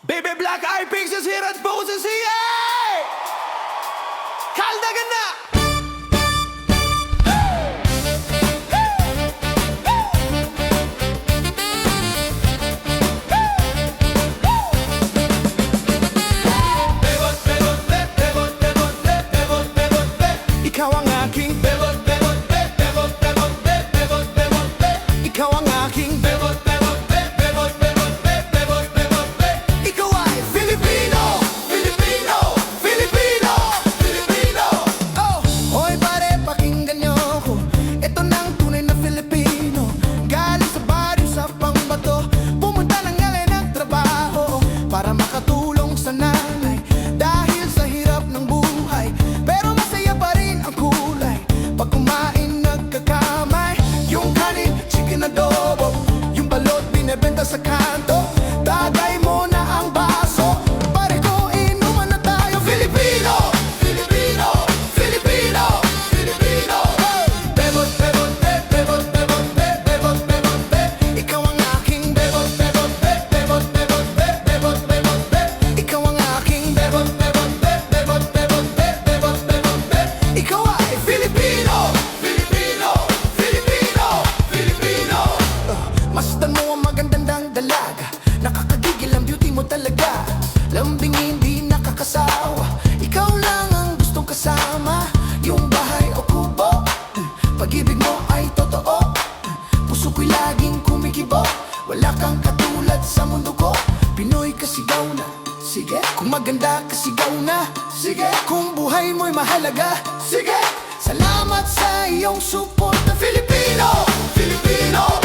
Baby Black Eye Pixels here at Boses here! Kaldagan na! Ikaw ang aking bebot, bebot, bebot, bebot, bebot, bebot, ikaw ang aking bebot, bebot, bebot, bebot, bebot, bebot, ikaw ay Filipino, Filipino, Filipino, Filipino. Oh, hoy pare, pakinggan niyo ko. Ito nang tunay na Filipino. Galing sa baryo sa Pambato, pumunta ng alay ng trabaho para makatulong sa nanay dahil sa hirap ng buhay. Pero masaya pa rin ang kulay pag kumain nagkakamay. Yung kanin, chicken adobo, yung balot binebenta sa kanto. Tagay mo na ang baso, pare ko inuman na tayo. Filipino, Filipino, Filipino, Filipino. Bebot, bebot, bebot, bebot, bebot, bebot, ikaw ang aking bebot, bebot, bebot, bebot, bebot, bebot, ikaw ang aking bebot, bebot, bebot, bebot, bebot, bebot, ikaw ay Filipino, Filipino, Filipino, Filipino. Masdan mo ang magandang dalaga, nakakagigil ang beauty mo talaga. Lambing hindi nakakasawa, ikaw lang ang gustong kasama. Yung bahay o kubo, pag-ibig mo ay totoo. Puso ko'y laging kumikibo, wala kang katulad sa mundo ko. Pinoy kasigaw na, sige. Kung maganda kasigaw na, sige. Kung buhay mo'y mahalaga, sige. Salamat sa iyong support na Filipino, Filipino.